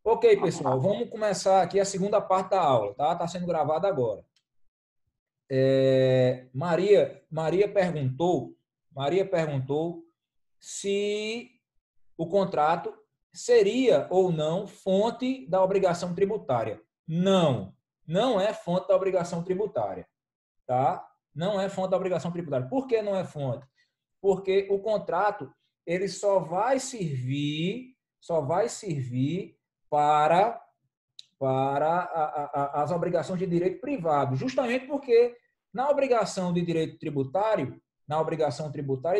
Ok, pessoal, vamos começar aqui a segunda parte da aula, tá? Está sendo gravada agora. Maria perguntou se o contrato seria ou não fonte da obrigação tributária. Não, não é fonte da obrigação tributária, tá? Não é fonte da obrigação tributária. Por que não é fonte? Porque o contrato ele só vai servir para as obrigações de direito privado, justamente porque na obrigação de direito tributário,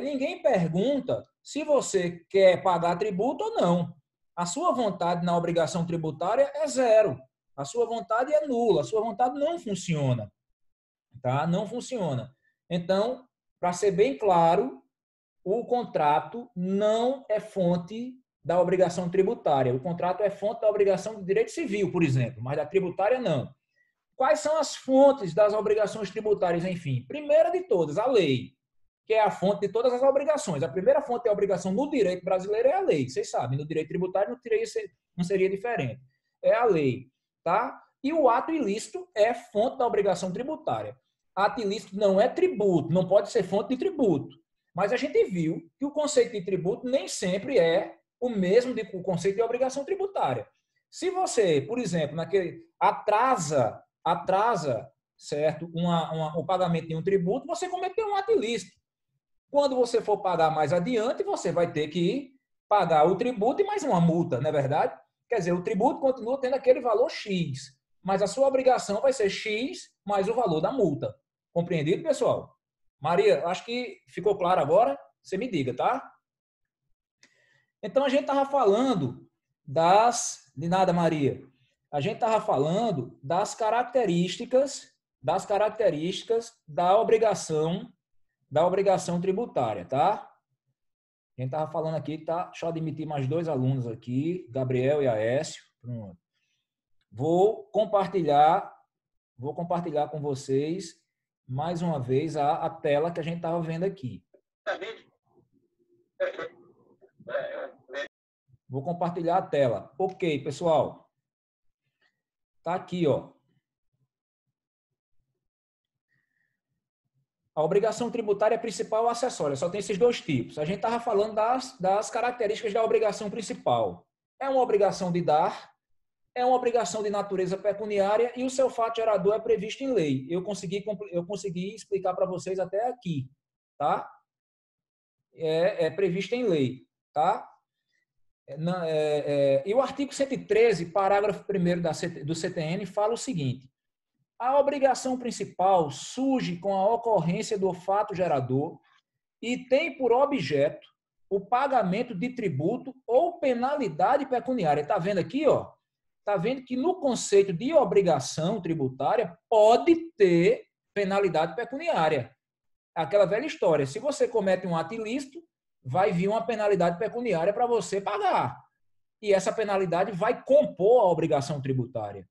ninguém pergunta se você quer pagar tributo ou não. A sua vontade na obrigação tributária é zero. A sua vontade é nula. A sua vontade não funciona. Tá? Não funciona. Então, para ser bem claro, o contrato não é fonte da obrigação tributária. O contrato é fonte da obrigação de direito civil, por exemplo, mas da tributária não. Quais são as fontes das obrigações tributárias, enfim? Primeira de todas, a lei, que é a fonte de todas as obrigações. A primeira fonte da obrigação no direito brasileiro é a lei, vocês sabem. No direito tributário não seria diferente. É a lei, tá? E o ato ilícito é fonte da obrigação tributária. Ato ilícito não é tributo, não pode ser fonte de tributo. Mas a gente viu que o conceito de tributo nem sempre é o mesmo do conceito de obrigação tributária. Se você, por exemplo, atrasa, certo, o pagamento de um tributo, você cometeu um ato ilícito. Quando você for pagar mais adiante, você vai ter que pagar o tributo e mais uma multa, não é verdade? Quer dizer, o tributo continua tendo aquele valor X, mas a sua obrigação vai ser X mais o valor da multa. Compreendido, pessoal? Maria, acho que ficou claro agora? Você me diga, tá? Então, a gente estava falando de nada, Maria. A gente estava falando das características da obrigação tributária, tá? A gente estava falando aqui, tá? Deixa eu admitir mais 2 alunos aqui, Gabriel e Aécio. Pronto. Vou compartilhar com vocês mais uma vez a tela que a gente estava vendo aqui. Vou compartilhar a tela. Ok, pessoal. Tá aqui, ó. A obrigação tributária principal ou acessória. Só tem esses 2 tipos. A gente estava falando das características da obrigação principal. É uma obrigação de dar, é uma obrigação de natureza pecuniária e o seu fato gerador é previsto em lei. Eu consegui explicar para vocês até aqui, tá? É previsto em lei, tá? E o artigo 113, parágrafo 1º do CTN, fala o seguinte: a obrigação principal surge com a ocorrência do fato gerador e tem por objeto o pagamento de tributo ou penalidade pecuniária. Está vendo aqui, ó? Está vendo que no conceito de obrigação tributária pode ter penalidade pecuniária. Aquela velha história. Se você comete um ato ilícito, vai vir uma penalidade pecuniária para você pagar. E essa penalidade vai compor a obrigação tributária.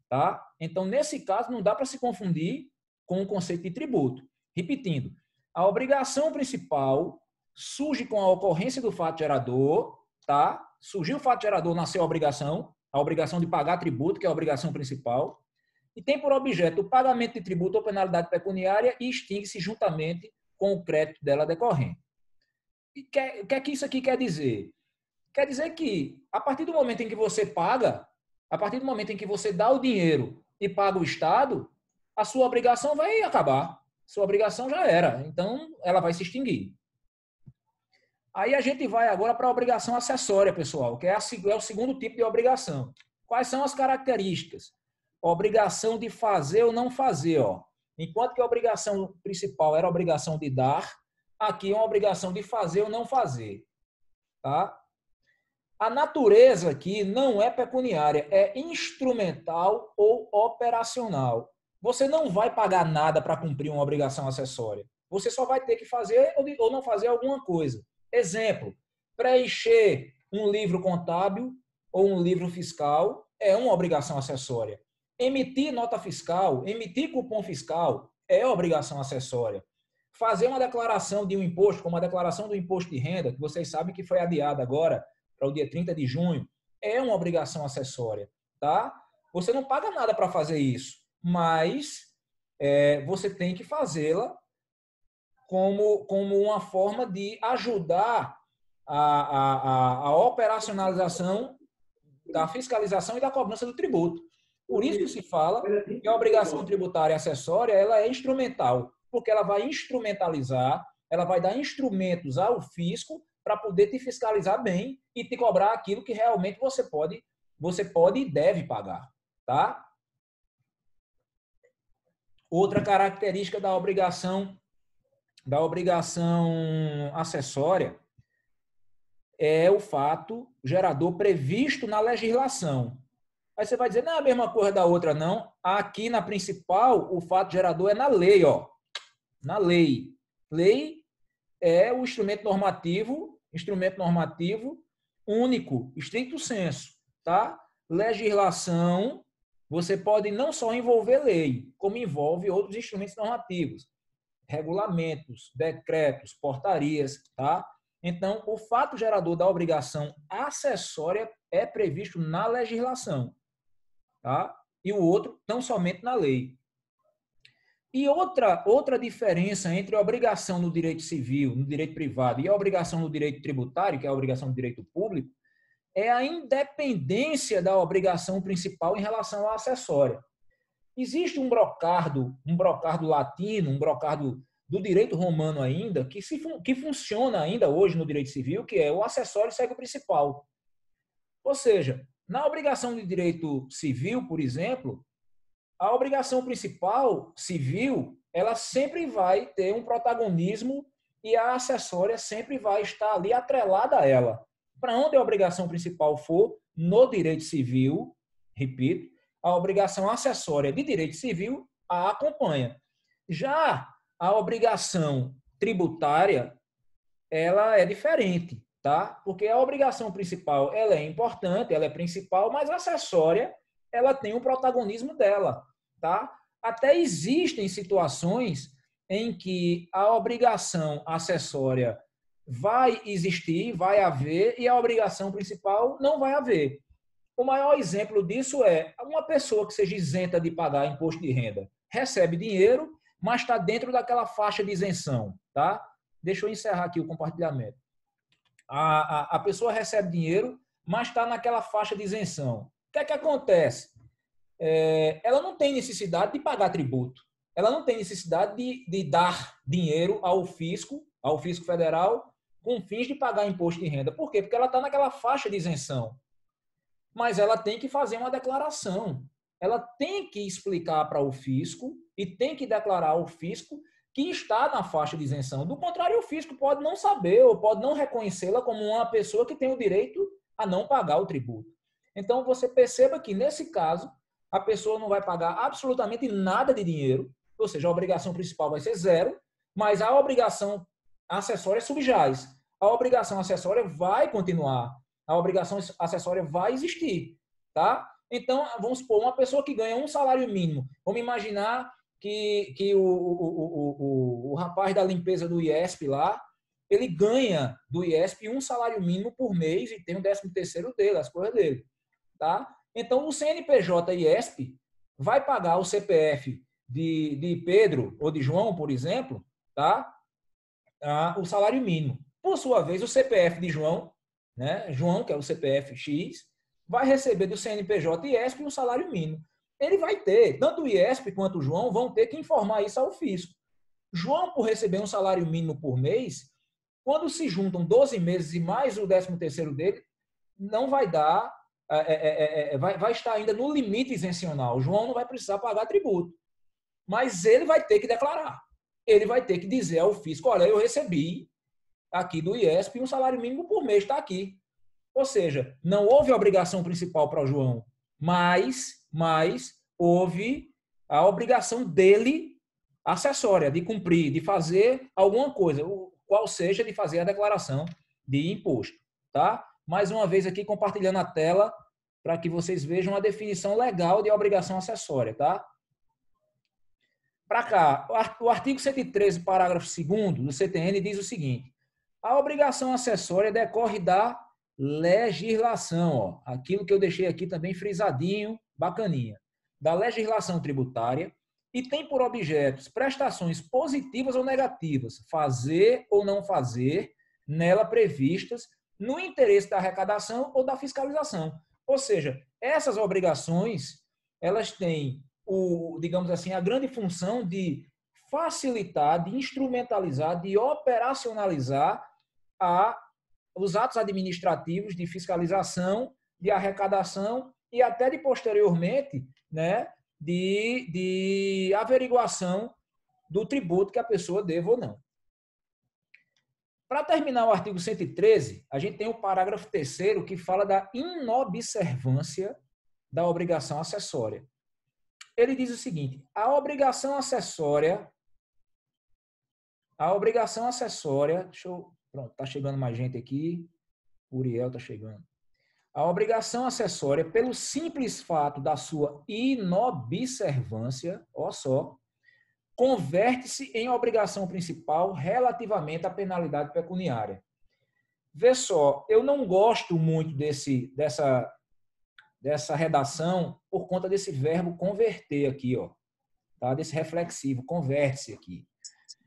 Tá? Então, nesse caso, não dá para se confundir com o conceito de tributo. Repetindo, a obrigação principal surge com a ocorrência do fato gerador, tá? Surgiu o fato gerador, nasceu a obrigação de pagar tributo, que é a obrigação principal, e tem por objeto o pagamento de tributo ou penalidade pecuniária e extingue-se juntamente com o crédito dela decorrente. E o que é que isso aqui quer dizer? Quer dizer que, a partir do momento em que você paga, a partir do momento em que você dá o dinheiro e paga o Estado, a sua obrigação vai acabar. Sua obrigação já era. Então, ela vai se extinguir. Aí a gente vai agora para a obrigação acessória, pessoal, que é o segundo tipo de obrigação. Quais são as características? Obrigação de fazer ou não fazer. Ó. Enquanto que a obrigação principal era a obrigação de dar, aqui é uma obrigação de fazer ou não fazer. Tá? A natureza aqui não é pecuniária, é instrumental ou operacional. Você não vai pagar nada para cumprir uma obrigação acessória. Você só vai ter que fazer ou não fazer alguma coisa. Exemplo, preencher um livro contábil ou um livro fiscal é uma obrigação acessória. Emitir nota fiscal, emitir cupom fiscal é obrigação acessória. Fazer uma declaração de um imposto, como a declaração do imposto de renda, que vocês sabem que foi adiada agora, para o dia 30 de junho, é uma obrigação acessória, tá? Você não paga nada para fazer isso, mas você tem que fazê-la como uma forma de ajudar a operacionalização da fiscalização e da cobrança do tributo. Por isso que se fala que a obrigação tributária acessória ela é instrumental, porque ela vai instrumentalizar, ela vai dar instrumentos ao fisco para poder te fiscalizar bem e te cobrar aquilo que realmente você pode e deve pagar, tá? Outra característica da obrigação acessória é o fato gerador previsto na legislação. Aí você vai dizer, não é a mesma coisa da outra, não. Aqui na principal, o fato gerador é na lei, ó. Na lei. Lei é o instrumento normativo único, estricto sensu, tá? Legislação, você pode não só envolver lei, como envolve outros instrumentos normativos, regulamentos, decretos, portarias, tá? Então, o fato gerador da obrigação acessória é previsto na legislação, tá? E o outro, tão somente na lei. E outra diferença entre a obrigação no direito civil, no direito privado, e a obrigação no direito tributário, que é a obrigação do direito público, é a independência da obrigação principal em relação à acessória. Existe um brocardo latino, um brocardo do direito romano ainda, que funciona ainda hoje no direito civil, que é o acessório segue o principal. Ou seja, na obrigação de direito civil, por exemplo, a obrigação principal civil, ela sempre vai ter um protagonismo e a acessória sempre vai estar ali atrelada a ela. Para onde a obrigação principal for, no direito civil, repito, a obrigação acessória de direito civil a acompanha. Já a obrigação tributária, ela é diferente, tá? Porque a obrigação principal, ela é importante, ela é principal, mas a acessória, ela tem o protagonismo dela, tá? Até existem situações em que a obrigação acessória vai existir, vai haver, e a obrigação principal não vai haver. O maior exemplo disso é uma pessoa que seja isenta de pagar imposto de renda, recebe dinheiro, mas está dentro daquela faixa de isenção, tá? Deixa eu encerrar aqui o compartilhamento. A pessoa recebe dinheiro, mas está naquela faixa de isenção. O que é que acontece? Ela não tem necessidade de pagar tributo. Ela não tem necessidade de dar dinheiro ao fisco federal, com fins de pagar imposto de renda. Por quê? Porque ela está naquela faixa de isenção. Mas ela tem que fazer uma declaração. Ela tem que explicar para o fisco e tem que declarar ao fisco que está na faixa de isenção. Do contrário, o fisco pode não saber ou pode não reconhecê-la como uma pessoa que tem o direito a não pagar o tributo. Então, você perceba que, nesse caso, a pessoa não vai pagar absolutamente nada de dinheiro, ou seja, a obrigação principal vai ser zero, mas a obrigação acessória subjaz. A obrigação acessória vai continuar. A obrigação acessória vai existir, tá? Então, vamos supor, uma pessoa que ganha um salário mínimo. Vamos imaginar que o rapaz da limpeza do IESP lá, ele ganha do IESP um salário mínimo por mês e tem o 13º dele, as coisas dele, tá? Então, o CNPJ IESP vai pagar o CPF de Pedro ou de João, por exemplo, tá? O salário mínimo. Por sua vez, o CPF de João, né? João, que é o CPF X, vai receber do CNPJ IESP um salário mínimo. Ele vai ter, tanto o IESP quanto o João vão ter que informar isso ao fisco. João, por receber um salário mínimo por mês, quando se juntam 12 meses e mais o 13º dele, não vai dar, vai estar ainda no limite isencional. O João não vai precisar pagar tributo. Mas ele vai ter que declarar. Ele vai ter que dizer ao fisco, olha, eu recebi aqui do IESP um salário mínimo por mês, está aqui. Ou seja, não houve obrigação principal para o João, mas houve a obrigação dele acessória, de cumprir, de fazer alguma coisa, qual seja de fazer a declaração de imposto. Tá? Mais uma vez aqui compartilhando a tela para que vocês vejam a definição legal de obrigação acessória. Tá? Para cá, o artigo 113, parágrafo 2º do CTN diz o seguinte: a obrigação acessória decorre da legislação, ó, aquilo que eu deixei aqui também frisadinho, bacaninha, da legislação tributária, e tem por objetos prestações positivas ou negativas, fazer ou não fazer, nela previstas, no interesse da arrecadação ou da fiscalização. Ou seja, essas obrigações, elas têm, digamos assim, a grande função de facilitar, de instrumentalizar, de operacionalizar os atos administrativos de fiscalização, de arrecadação e até de posteriormente, né, de averiguação do tributo que a pessoa deva ou não. Para terminar o artigo 113, a gente tem o parágrafo 3º que fala da inobservância da obrigação acessória. Ele diz o seguinte: a obrigação acessória, pronto, está chegando mais gente aqui, Uriel está chegando. A obrigação acessória, pelo simples fato da sua inobservância, ó só, converte-se em obrigação principal relativamente à penalidade pecuniária. Vê só, eu não gosto muito dessa redação por conta desse verbo converter aqui, ó, tá? Desse reflexivo, converte-se aqui.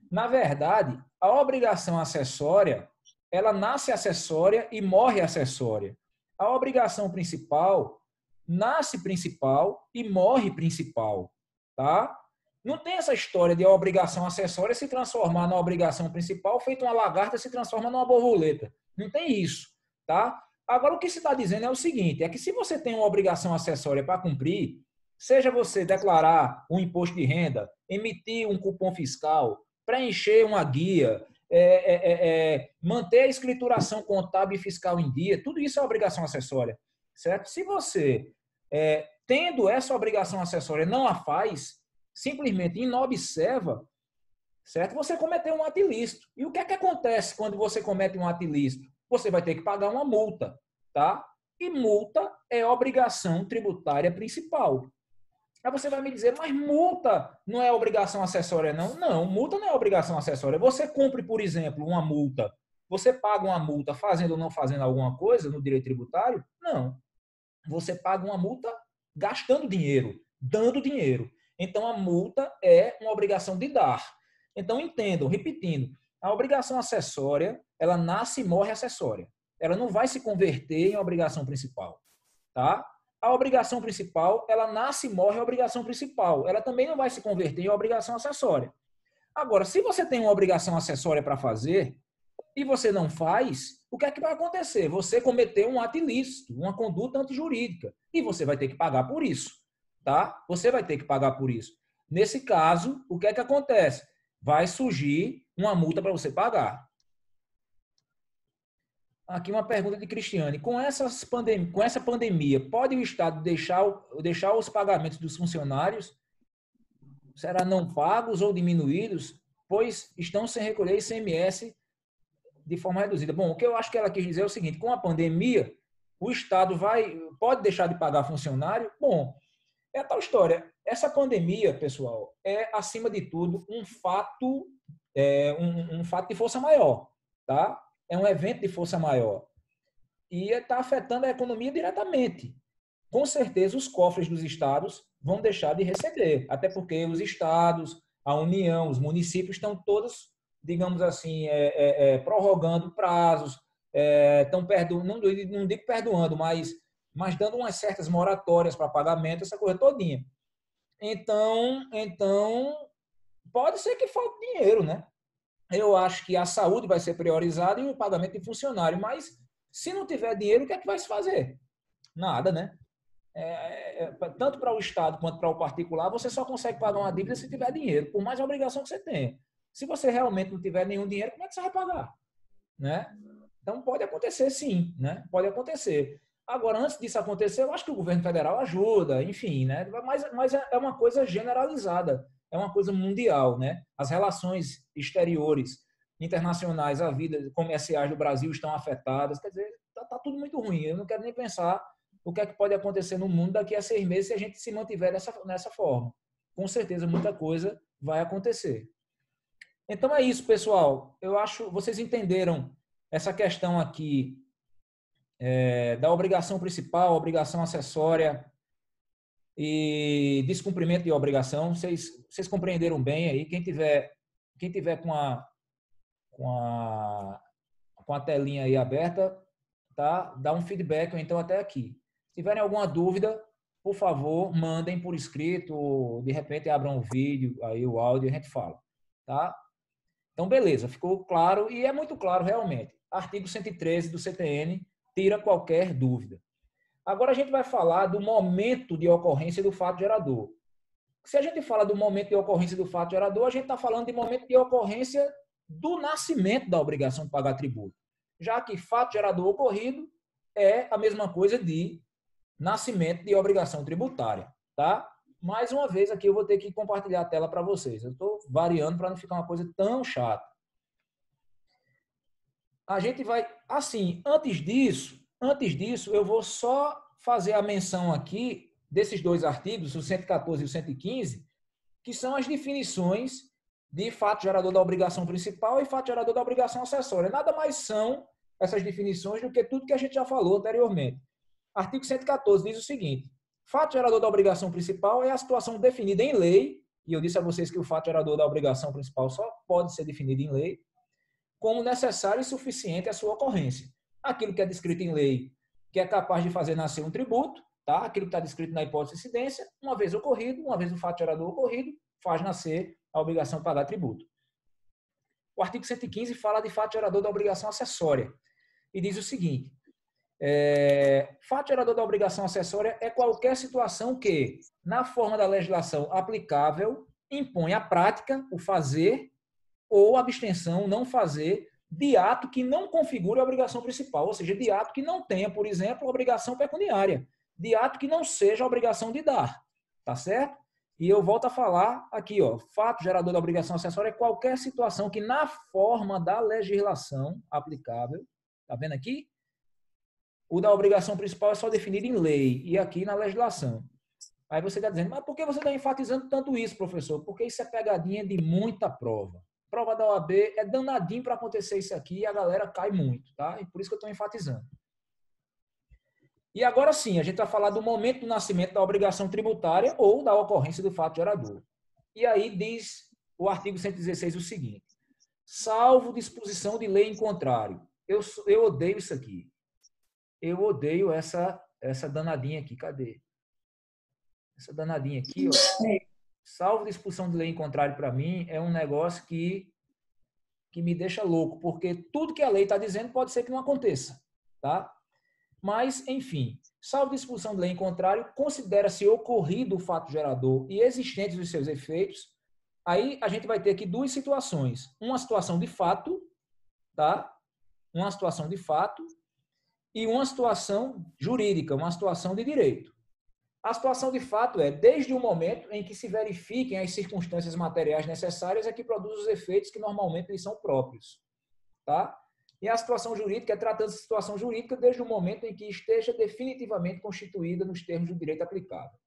Na verdade, a obrigação acessória, ela nasce acessória e morre acessória. A obrigação principal nasce principal e morre principal, tá? Não tem essa história de a obrigação acessória se transformar na obrigação principal, feito uma lagarta se transforma numa borboleta. Não tem isso, tá? Agora, o que se está dizendo é o seguinte, é que se você tem uma obrigação acessória para cumprir, seja você declarar um imposto de renda, emitir um cupom fiscal, preencher uma guia, manter a escrituração contábil e fiscal em dia, tudo isso é obrigação acessória, certo? Se você, tendo essa obrigação acessória, não a faz, simplesmente inobserva, certo? Você cometeu um ato ilícito. E o que é que acontece quando você comete um ato ilícito? Você vai ter que pagar uma multa, tá? E multa é obrigação tributária principal. Aí você vai me dizer, mas multa não é obrigação acessória, não? Não, multa não é obrigação acessória. Você cumpre, por exemplo, uma multa. Você paga uma multa fazendo ou não fazendo alguma coisa no direito tributário? Não. Você paga uma multa gastando dinheiro, dando dinheiro. Então, a multa é uma obrigação de dar. Então, entendam, repetindo, a obrigação acessória, ela nasce e morre acessória. Ela não vai se converter em obrigação principal, tá? A obrigação principal, ela nasce e morre a obrigação principal. Ela também não vai se converter em obrigação acessória. Agora, se você tem uma obrigação acessória para fazer e você não faz, o que é que vai acontecer? Você cometeu um ato ilícito, uma conduta antijurídica, e você vai ter que pagar por isso, tá? Você vai ter que pagar por isso. Nesse caso, o que é que acontece? Vai surgir uma multa para você pagar. Aqui uma pergunta de Cristiane. Com essa pandemia, pode o Estado deixar os pagamentos dos funcionários? Será não pagos ou diminuídos? Pois estão sem recolher ICMS de forma reduzida. Bom, o que eu acho que ela quis dizer é o seguinte: com a pandemia, o Estado pode deixar de pagar funcionário? Bom, é a tal história. Essa pandemia, pessoal, é, acima de tudo, um fato de força maior, tá? É um evento de força maior. E está afetando a economia diretamente. Com certeza, os cofres dos estados vão deixar de receber, até porque os estados, a União, os municípios estão todos, digamos assim, prorrogando prazos, estão não digo perdoando, mas dando umas certas moratórias para pagamento, essa coisa todinha. Então, pode ser que falte dinheiro, né? Eu acho que a saúde vai ser priorizada e o pagamento de funcionário, mas se não tiver dinheiro, o que é que vai se fazer? Nada, né? Tanto para o Estado quanto para o particular, você só consegue pagar uma dívida se tiver dinheiro, por mais obrigação que você tenha. Se você realmente não tiver nenhum dinheiro, como é que você vai pagar? Né? Então, pode acontecer sim, né? Pode acontecer. Agora, antes disso acontecer, eu acho que o governo federal ajuda, enfim, né? Mas é uma coisa generalizada, é uma coisa mundial, né? As relações exteriores, internacionais, a vida comerciais do Brasil estão afetadas, quer dizer, tá tudo muito ruim. Eu não quero nem pensar o que é que pode acontecer no mundo daqui a 6 meses se a gente se mantiver nessa forma. Com certeza, muita coisa vai acontecer. Então, é isso, pessoal. Eu acho, vocês entenderam essa questão aqui da obrigação principal, obrigação acessória e descumprimento de obrigação. Vocês compreenderam bem aí? Quem tiver com a telinha aí aberta, tá? Dá um feedback ou então até aqui. Se tiverem alguma dúvida, por favor, mandem por escrito, ou de repente abram o vídeo, aí o áudio e a gente fala, tá? Então, beleza, ficou claro e é muito claro realmente. Artigo 113 do CTN tira qualquer dúvida. Agora a gente vai falar do momento de ocorrência do fato gerador. Se a gente fala do momento de ocorrência do fato gerador, a gente está falando de momento de ocorrência do nascimento da obrigação de pagar tributo. Já que fato gerador ocorrido é a mesma coisa de nascimento de obrigação tributária, tá? Mais uma vez aqui eu vou ter que compartilhar a tela para vocês. Eu estou variando para não ficar uma coisa tão chata. A gente vai, assim, antes disso, eu vou só fazer a menção aqui desses dois artigos, o 114 e o 115, que são as definições de fato gerador da obrigação principal e fato gerador da obrigação acessória. Nada mais são essas definições do que tudo que a gente já falou anteriormente. Artigo 114 diz o seguinte: fato gerador da obrigação principal é a situação definida em lei, e eu disse a vocês que o fato gerador da obrigação principal só pode ser definido em lei, como necessário e suficiente à sua ocorrência. Aquilo que é descrito em lei, que é capaz de fazer nascer um tributo, tá? Aquilo que está descrito na hipótese de incidência, uma vez ocorrido, uma vez o fato gerador ocorrido, faz nascer a obrigação de pagar tributo. O artigo 115 fala de fato gerador da obrigação acessória e diz o seguinte: fato gerador da obrigação acessória é qualquer situação que, na forma da legislação aplicável, impõe a prática, o fazer, ou abstenção, não fazer, de ato que não configure a obrigação principal, ou seja, de ato que não tenha, por exemplo, obrigação pecuniária, de ato que não seja a obrigação de dar, tá certo? E eu volto a falar aqui, ó, fato gerador da obrigação acessória é qualquer situação que, na forma da legislação aplicável, tá vendo aqui? O da obrigação principal é só definido em lei e aqui na legislação. Aí você está dizendo, mas por que você está enfatizando tanto isso, professor? Porque isso é pegadinha de muita prova. Prova da OAB é danadinho para acontecer isso aqui e a galera cai muito, tá? E por isso que eu estou enfatizando. E agora sim, a gente vai falar do momento do nascimento da obrigação tributária ou da ocorrência do fato gerador. E aí diz o artigo 116 o seguinte: salvo disposição de lei em contrário. Eu odeio isso aqui. Eu odeio essa danadinha aqui. Cadê? Essa danadinha aqui, ó. Salvo disposição de lei em contrário, para mim, é um negócio que me deixa louco, porque tudo que a lei está dizendo pode ser que não aconteça, tá? Mas, enfim, salvo disposição de lei em contrário, considera-se ocorrido o fato gerador e existentes os seus efeitos. Aí a gente vai ter aqui duas situações. Uma situação de fato, tá? Uma situação de fato e uma situação jurídica, uma situação de direito. A situação de fato é desde o momento em que se verifiquem as circunstâncias materiais necessárias a que produzem os efeitos que normalmente lhes são próprios, tá? E a situação jurídica é tratando-se de situação jurídica desde o momento em que esteja definitivamente constituída nos termos do direito aplicável.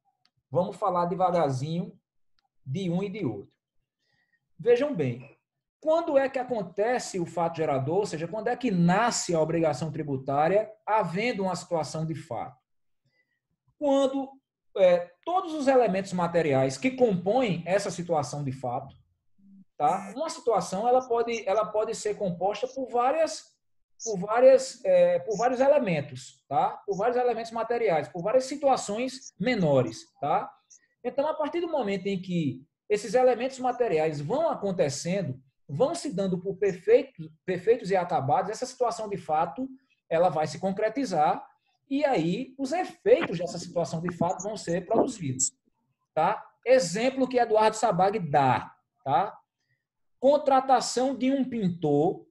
Vamos falar devagarzinho de um e de outro. Vejam bem, quando é que acontece o fato gerador, ou seja, quando é que nasce a obrigação tributária havendo uma situação de fato? Quando todos os elementos materiais que compõem essa situação de fato, tá? Uma situação ela pode ser composta por vários elementos, tá? Por vários elementos materiais, por várias situações menores, tá? Então, a partir do momento em que esses elementos materiais vão acontecendo, vão se dando por perfeitos e acabados, essa situação de fato ela vai se concretizar e aí os efeitos dessa situação de fato vão ser produzidos, tá? Exemplo que Eduardo Sabag dá, tá? Contratação de um pintor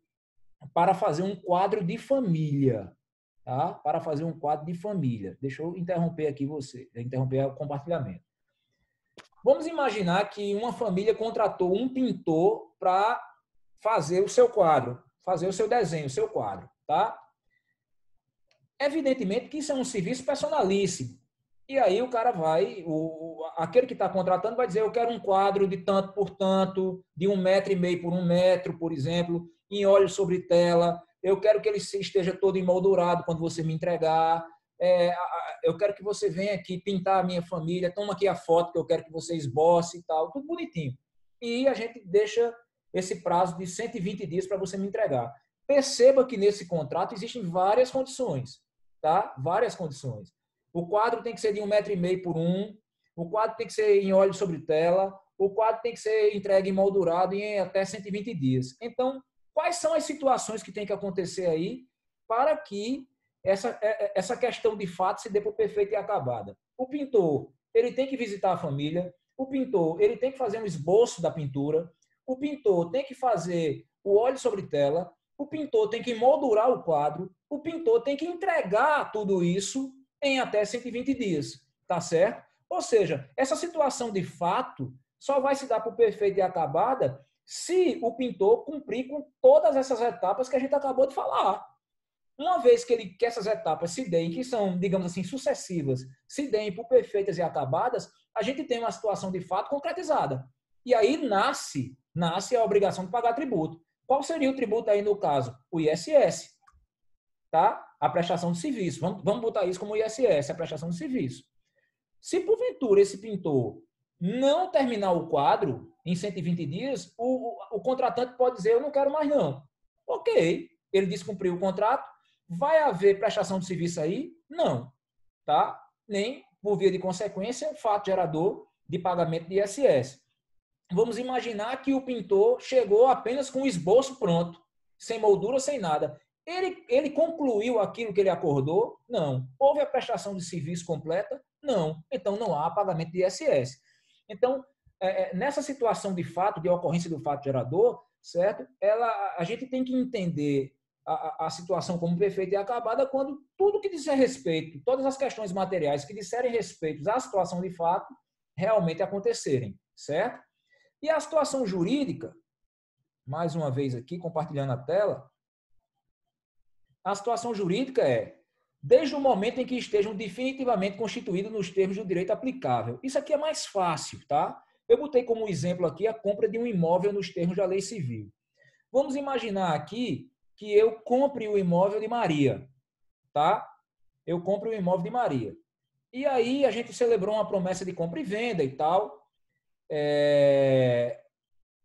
para fazer um quadro de família, tá? Para fazer um quadro de família. Deixa eu interromper aqui interromper o compartilhamento. Vamos imaginar que uma família contratou um pintor para fazer o seu quadro, fazer o seu desenho, o seu quadro, tá? Evidentemente que isso é um serviço personalíssimo. E aí o cara aquele que está contratando vai dizer, eu quero um quadro de tanto por tanto, de 1,5 m por 1 metro, por exemplo, em óleo sobre tela, eu quero que ele esteja todo emoldurado quando você me entregar, eu quero que você venha aqui pintar a minha família, toma aqui a foto que eu quero que você esboce e tal, tudo bonitinho. E a gente deixa esse prazo de 120 dias para você me entregar. Perceba que nesse contrato existem várias condições, tá? Várias condições. O quadro tem que ser de 1,5 m por 1, o quadro tem que ser em óleo sobre tela, o quadro tem que ser entregue emoldurado em até 120 dias. Então, quais são as situações que tem que acontecer aí para que essa questão de fato se dê por perfeita e acabada? O pintor, ele tem que visitar a família, o pintor, ele tem que fazer um esboço da pintura, o pintor tem que fazer o óleo sobre tela, o pintor tem que moldurar o quadro, o pintor tem que entregar tudo isso em até 120 dias, tá certo? Ou seja, essa situação de fato só vai se dar por perfeita e acabada se o pintor cumprir com todas essas etapas que a gente acabou de falar. Uma vez que essas etapas se deem, que são, digamos assim, sucessivas, se deem por perfeitas e acabadas, a gente tem uma situação de fato concretizada. E aí nasce a obrigação de pagar tributo. Qual seria o tributo aí no caso? O ISS, tá? A prestação de serviço. Vamos botar isso como ISS, a prestação de serviço. Se porventura esse pintor não terminar o quadro em 120 dias, o contratante pode dizer, eu não quero mais não. Ok, ele descumpriu o contrato, vai haver prestação de serviço aí? Não, tá? Nem, por via de consequência, fato gerador de pagamento de ISS. Vamos imaginar que o pintor chegou apenas com o esboço pronto, sem moldura, sem nada. Ele concluiu aquilo que ele acordou? Não. Houve a prestação de serviço completa? Não. Então, não há pagamento de ISS. Então, nessa situação de fato, de ocorrência do fato gerador, certo? A gente tem que entender a situação como perfeita e acabada quando tudo que disser respeito, todas as questões materiais que disserem respeito à situação de fato, realmente acontecerem, certo? E a situação jurídica, mais uma vez aqui, compartilhando a tela, a situação jurídica é desde o momento em que estejam definitivamente constituídos nos termos do direito aplicável. Isso aqui é mais fácil, tá? Eu botei como exemplo aqui a compra de um imóvel nos termos da lei civil. Vamos imaginar aqui que eu compre o imóvel de Maria, tá? Eu compro o imóvel de Maria. E aí a gente celebrou uma promessa de compra e venda e tal.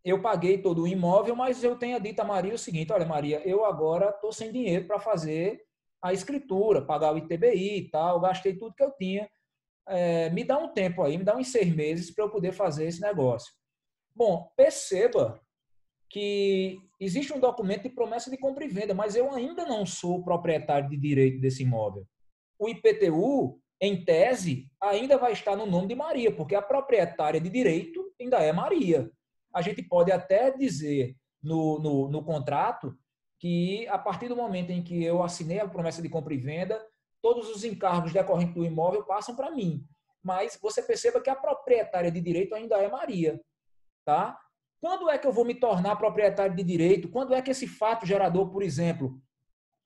Eu paguei todo o imóvel, mas eu tenho dito a Maria o seguinte, olha Maria, eu agora estou sem dinheiro para fazer a escritura, pagar o ITBI e tal, gastei tudo que eu tinha, me dá um tempo aí, me dá uns 6 meses para eu poder fazer esse negócio. Bom, perceba que existe um documento de promessa de compra e venda, mas eu ainda não sou proprietário de direito desse imóvel. O IPTU, em tese, ainda vai estar no nome de Maria, porque a proprietária de direito ainda é Maria. A gente pode até dizer no contrato que, a partir do momento em que eu assinei a promessa de compra e venda, todos os encargos decorrentes do imóvel passam para mim. Mas você perceba que a proprietária de direito ainda é Maria. Tá? Quando é que eu vou me tornar proprietário de direito? Quando é que esse fato gerador, por exemplo,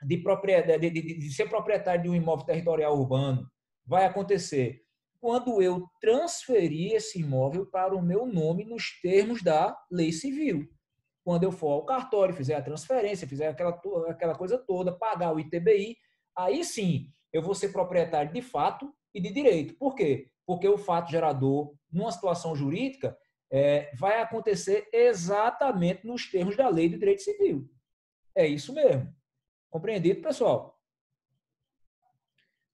de ser proprietário de um imóvel territorial urbano vai acontecer? Quando eu transferir esse imóvel para o meu nome nos termos da lei civil. Quando eu for ao cartório, fizer a transferência, fizer aquela coisa toda, pagar o ITBI, aí sim eu vou ser proprietário de fato e de direito. Por quê? Porque o fato gerador, numa situação jurídica, vai acontecer exatamente nos termos da lei do direito civil. É isso mesmo. Compreendido, pessoal?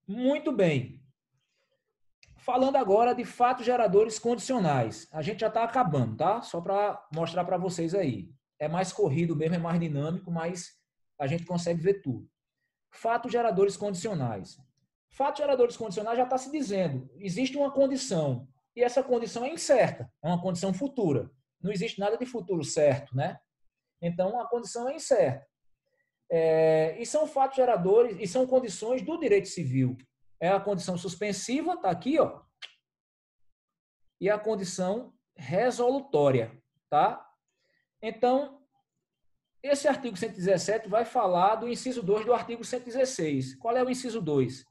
Muito bem. Falando agora de fatos geradores condicionais. A gente já está acabando, tá? Só para mostrar para vocês aí. É mais corrido mesmo, é mais dinâmico, mas a gente consegue ver tudo. Fatos geradores condicionais. Fatos geradores condicionais já está se dizendo. Existe uma condição. E essa condição é incerta. É uma condição futura. Não existe nada de futuro certo, né? Então, a condição é incerta. E são fatos geradores, e são condições do direito civil. É a condição suspensiva, está aqui, ó, e a condição resolutória, tá? Então, esse artigo 117 vai falar do inciso 2 do artigo 116. Qual é o inciso 2?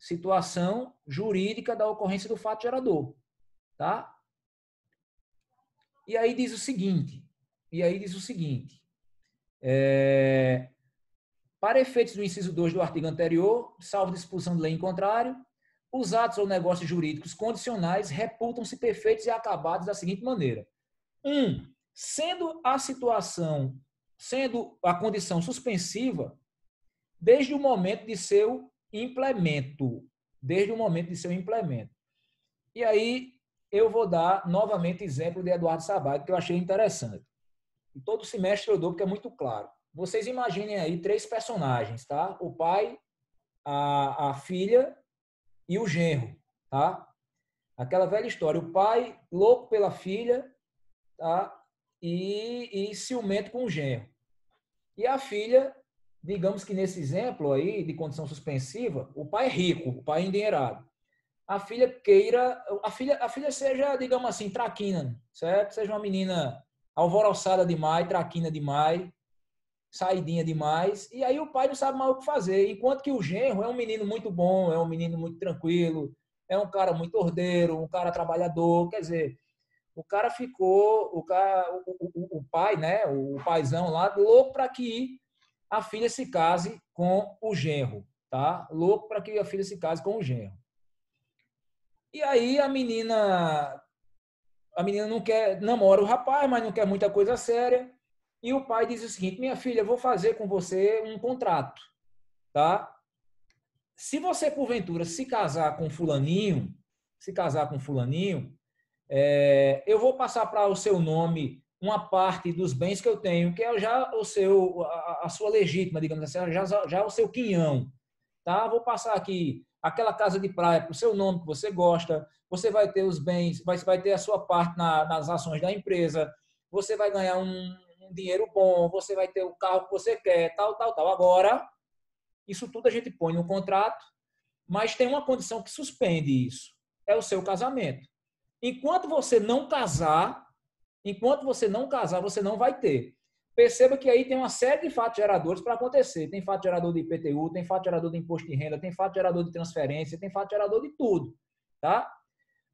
Situação jurídica da ocorrência do fato gerador, tá? E aí diz o seguinte, Para efeitos do inciso 2 do artigo anterior, salvo disposição de lei em contrário, os atos ou negócios jurídicos condicionais reputam-se perfeitos e acabados da seguinte maneira. 1. Sendo a condição suspensiva, desde o momento de seu implemento. Desde o momento de seu implemento. E aí, eu vou dar novamente exemplo de Eduardo Sabato, que eu achei interessante. E todo semestre eu dou, porque é muito claro. Vocês imaginem aí 3 personagens, tá? O pai, a filha e o genro, tá? Aquela velha história. O pai louco pela filha, tá? E ciumento com o genro. E a filha, digamos que nesse exemplo aí de condição suspensiva, o pai é rico, o pai é endinheirado. A filha queira, a filha seja, digamos assim, traquina, certo? Seja uma menina alvoroçada demais, traquina demais, saidinha demais, e aí o pai não sabe mais o que fazer, enquanto que o genro é um menino muito bom, é um menino muito tranquilo, é um cara muito ordeiro, um cara trabalhador, quer dizer, o cara ficou, o pai, né, o paizão lá, louco para que a filha se case com o genro, tá? Louco para que a filha se case com o genro. E aí a menina não quer, namora o rapaz, mas não quer muita coisa séria. E o pai diz o seguinte: minha filha, eu vou fazer com você um contrato, tá? Se você porventura se casar com fulaninho, eu vou passar para o seu nome uma parte dos bens que eu tenho, que é já a sua legítima, digamos assim, já o seu quinhão, tá? Vou passar aqui aquela casa de praia para o seu nome que você gosta, você vai ter os bens, vai ter a sua parte nas ações da empresa, você vai ganhar um dinheiro bom, você vai ter o carro que você quer, tal. Agora, isso tudo a gente põe no contrato, mas tem uma condição que suspende isso, é o seu casamento. Enquanto você não casar, você não vai ter. Perceba que aí tem uma série de fatos geradores para acontecer. Tem fato gerador de IPTU, tem fato gerador de imposto de renda, tem fato gerador de transferência, tem fato gerador de tudo, tá?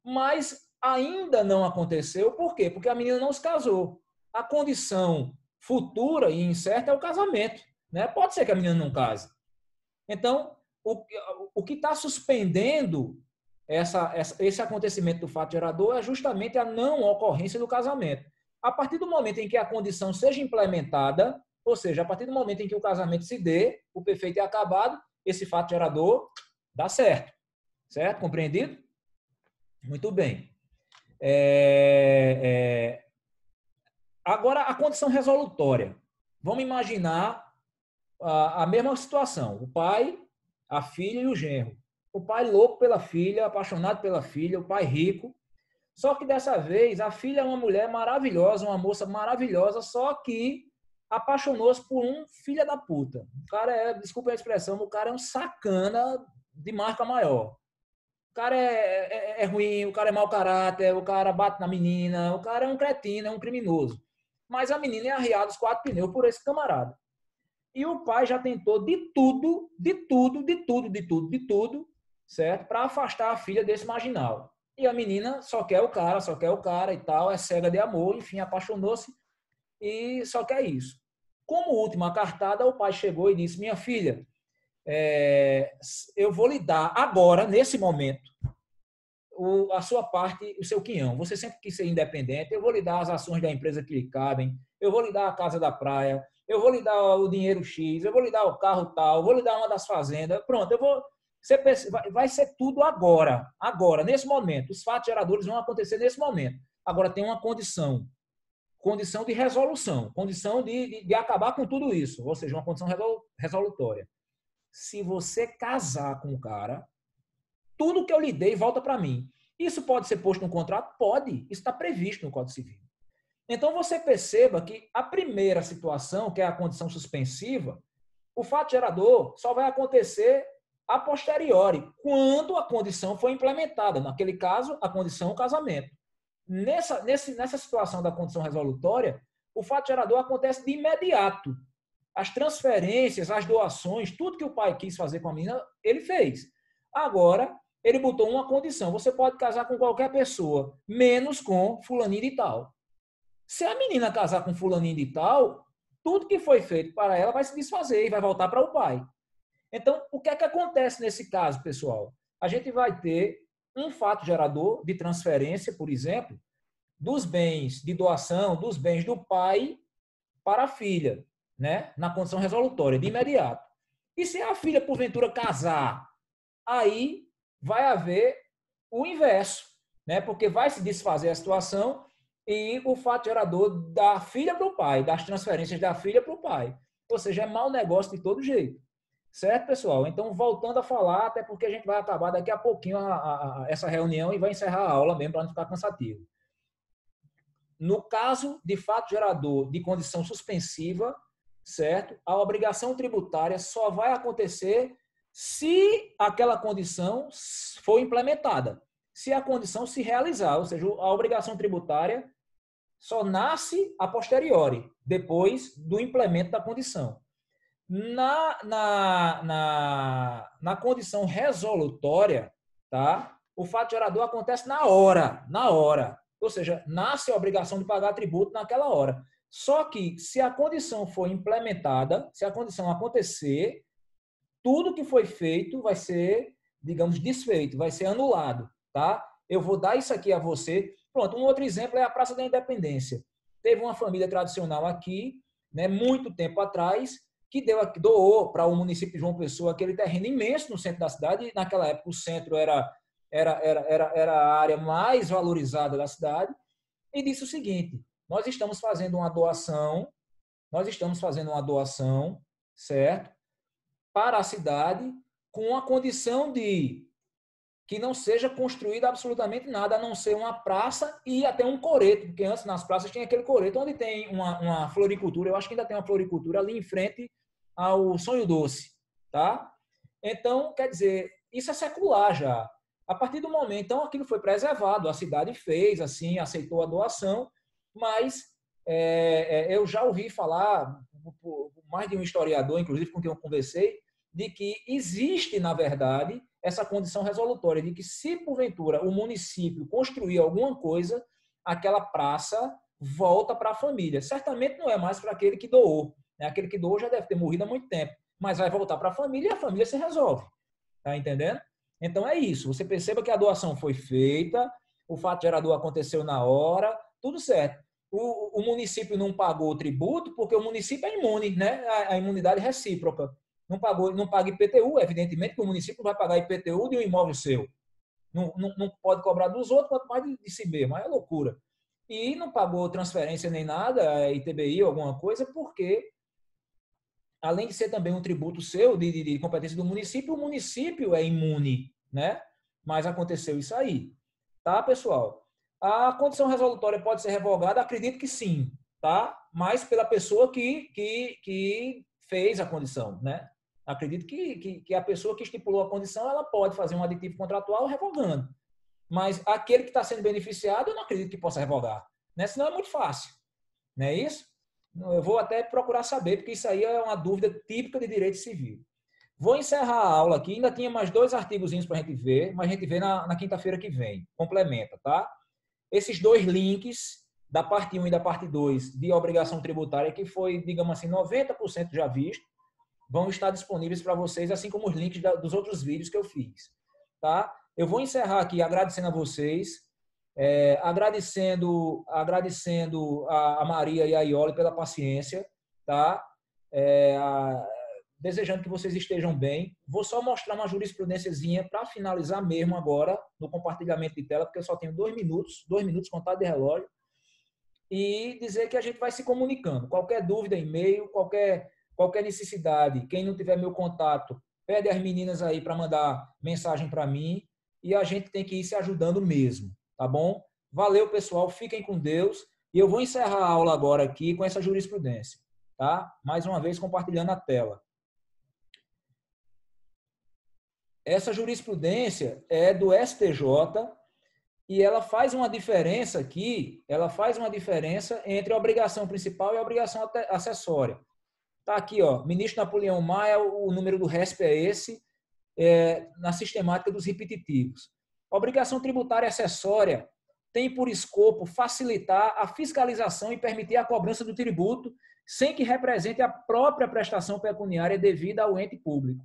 Mas ainda não aconteceu, por quê? Porque a menina não se casou. A condição futura e incerta é o casamento, né? Pode ser que a menina não case. Então, o que está suspendendo esse acontecimento do fato gerador é justamente a não ocorrência do casamento. A partir do momento em que a condição seja implementada, ou seja, a partir do momento em que o casamento se dê, o perfeito é acabado, esse fato gerador dá certo. Certo? Compreendido? Muito bem. Agora, a condição resolutória. Vamos imaginar a mesma situação. O pai, a filha e o genro. O pai louco pela filha, apaixonado pela filha, o pai rico. Só que dessa vez a filha é uma mulher maravilhosa, uma moça maravilhosa, só que apaixonou-se por um filho da puta. O cara desculpa a expressão, o cara é um sacana de marca maior. O cara é ruim, o cara é mau caráter, o cara bate na menina, o cara é um cretino, é um criminoso. Mas a menina é arriada os 4 pneus por esse camarada. E o pai já tentou de tudo, certo? Para afastar a filha desse marginal. E a menina só quer o cara e tal, é cega de amor, enfim, apaixonou-se e só quer isso. Como última cartada, o pai chegou e disse: minha filha, eu vou lhe dar agora, nesse momento, a sua parte, o seu quinhão. Você sempre quis ser independente, eu vou lhe dar as ações da empresa que lhe cabem, eu vou lhe dar a casa da praia, eu vou lhe dar o dinheiro X, eu vou lhe dar o carro tal, eu vou lhe dar uma das fazendas, pronto, vai ser tudo agora, nesse momento. Os fatos geradores vão acontecer nesse momento. Agora tem uma condição de resolução, condição de acabar com tudo isso, ou seja, uma condição resolutória. Se você casar com o cara, tudo que eu lhe dei volta para mim. Isso pode ser posto no contrato? Pode. Isso está previsto no Código Civil. Então, você perceba que a primeira situação, que é a condição suspensiva, o fato gerador só vai acontecer a posteriori, quando a condição for implementada. Naquele caso, a condição é o casamento. Nessa situação da condição resolutória, o fato gerador acontece de imediato. As transferências, as doações, tudo que o pai quis fazer com a menina, ele fez. Agora, ele botou uma condição: você pode casar com qualquer pessoa, menos com fulaninho de tal. Se a menina casar com fulaninho de tal, tudo que foi feito para ela vai se desfazer e vai voltar para o pai. Então, o que é que acontece nesse caso, pessoal? A gente vai ter um fato gerador de transferência, por exemplo, dos bens de doação, dos bens do pai para a filha, né? Na condição resolutória, de imediato. E se a filha, porventura, casar, aí vai haver o inverso, né? Porque vai se desfazer a situação e o fato gerador da filha para o pai, das transferências da filha para o pai. Ou seja, é mau negócio de todo jeito. Certo, pessoal? Então, voltando a falar, até porque a gente vai acabar daqui a pouquinho essa reunião e vai encerrar a aula mesmo para não ficar cansativo. No caso de fato gerador de condição suspensiva, certo? A obrigação tributária só vai acontecer se aquela condição for implementada, se a condição se realizar, ou seja, a obrigação tributária só nasce a posteriori, depois do implemento da condição. Na condição resolutória, tá? O fato gerador acontece na hora. Ou seja, nasce a obrigação de pagar tributo naquela hora. Só que, se a condição for implementada, se a condição acontecer, tudo que foi feito vai ser, digamos, desfeito, vai ser anulado, tá? Eu vou dar isso aqui a você. Pronto, um outro exemplo é a Praça da Independência. Teve uma família tradicional aqui, né, muito tempo atrás, que doou para o município de João Pessoa aquele terreno imenso no centro da cidade. Naquela época, o centro era a área mais valorizada da cidade, e disse o seguinte: nós estamos fazendo uma doação, certo, para a cidade, com a condição de que não seja construída absolutamente nada, a não ser uma praça e até um coreto, porque antes nas praças tinha aquele coreto onde tem uma floricultura, eu acho que ainda tem uma floricultura ali em frente ao Sonho Doce, tá? Então, quer dizer, isso é secular já. A partir do momento, então, aquilo foi preservado, a cidade fez, assim, aceitou a doação, mas eu já ouvi falar, por mais de um historiador, inclusive com quem eu conversei, de que existe, na verdade, essa condição resolutória, de que se, porventura, o município construir alguma coisa, aquela praça volta para a família. Certamente não é mais para aquele que doou. Né? Aquele que doou já deve ter morrido há muito tempo, mas vai voltar para a família e a família se resolve. Tá entendendo? Então é isso. Você perceba que a doação foi feita, o fato gerador aconteceu na hora, tudo certo. O município não pagou o tributo porque o município é imune, né? A imunidade recíproca. Não paga IPTU, evidentemente que o município não vai pagar IPTU de um imóvel seu. Não pode cobrar dos outros, quanto mais de si mesmo. Aí é loucura. E não pagou transferência nem nada, ITBI ou alguma coisa, porque, além de ser também um tributo seu, de competência do município, o município é imune, né? Mas aconteceu isso aí. Tá, pessoal? A condição resolutória pode ser revogada? Acredito que sim, tá? Mas pela pessoa que fez a condição, né? Acredito que a pessoa que estipulou a condição, ela pode fazer um aditivo contratual revogando. Mas aquele que está sendo beneficiado, eu não acredito que possa revogar. Né? Senão é muito fácil. Não é isso? Eu vou até procurar saber, porque isso aí é uma dúvida típica de direito civil. Vou encerrar a aula aqui. Ainda tinha mais 2 artigozinhos para a gente ver, mas a gente vê na quinta-feira que vem. Complementa, tá? Esses 2 links, da parte 1 e da parte 2, de obrigação tributária, que foi, digamos assim, 90% já visto, vão estar disponíveis para vocês, assim como os links dos outros vídeos que eu fiz. Tá? Eu vou encerrar aqui agradecendo a vocês, agradecendo a Maria e a Iole pela paciência, tá? Desejando que vocês estejam bem. Vou só mostrar uma jurisprudênciazinha para finalizar mesmo agora no compartilhamento de tela, porque eu só tenho 2 minutos contado de relógio, e dizer que a gente vai se comunicando. Qualquer dúvida, e-mail, qualquer necessidade, quem não tiver meu contato, pede as meninas aí para mandar mensagem para mim, e a gente tem que ir se ajudando mesmo, tá bom? Valeu, pessoal, fiquem com Deus, e eu vou encerrar a aula agora aqui com essa jurisprudência, tá? Mais uma vez compartilhando a tela. Essa jurisprudência é do STJ e ela faz uma diferença aqui, entre a obrigação principal e a obrigação acessória. Está aqui, ó, ministro Napoleão Maia, o número do RESP é esse, na sistemática dos repetitivos. A obrigação tributária acessória tem por escopo facilitar a fiscalização e permitir a cobrança do tributo sem que represente a própria prestação pecuniária devida ao ente público.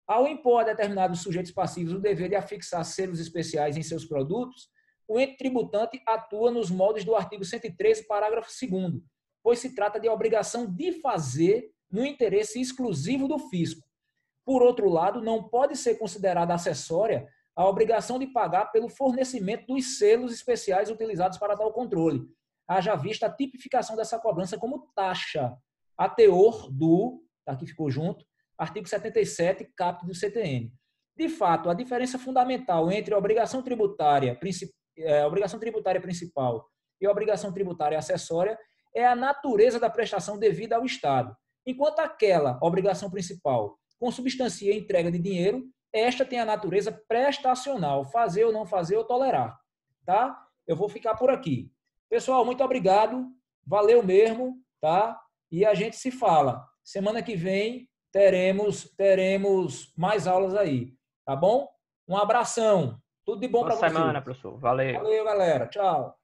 Ao impor a determinados sujeitos passivos o dever de afixar selos especiais em seus produtos, o ente tributante atua nos moldes do artigo 113, parágrafo 2º, pois se trata de obrigação de fazer no interesse exclusivo do fisco. Por outro lado, não pode ser considerada acessória a obrigação de pagar pelo fornecimento dos selos especiais utilizados para tal controle, haja vista a tipificação dessa cobrança como taxa, a teor do, aqui ficou junto, artigo 77, caput do CTN. De fato, a diferença fundamental entre a obrigação tributária principal e a obrigação tributária acessória é a natureza da prestação devida ao Estado. Enquanto aquela obrigação principal consubstancia a entrega de dinheiro, esta tem a natureza prestacional, fazer ou não fazer ou tolerar. Tá? Eu vou ficar por aqui. Pessoal, muito obrigado, valeu mesmo, tá? E a gente se fala. Semana que vem teremos mais aulas aí, tá bom? Um abração, tudo de bom para vocês. Boa semana, professor. Valeu. Valeu, galera. Tchau.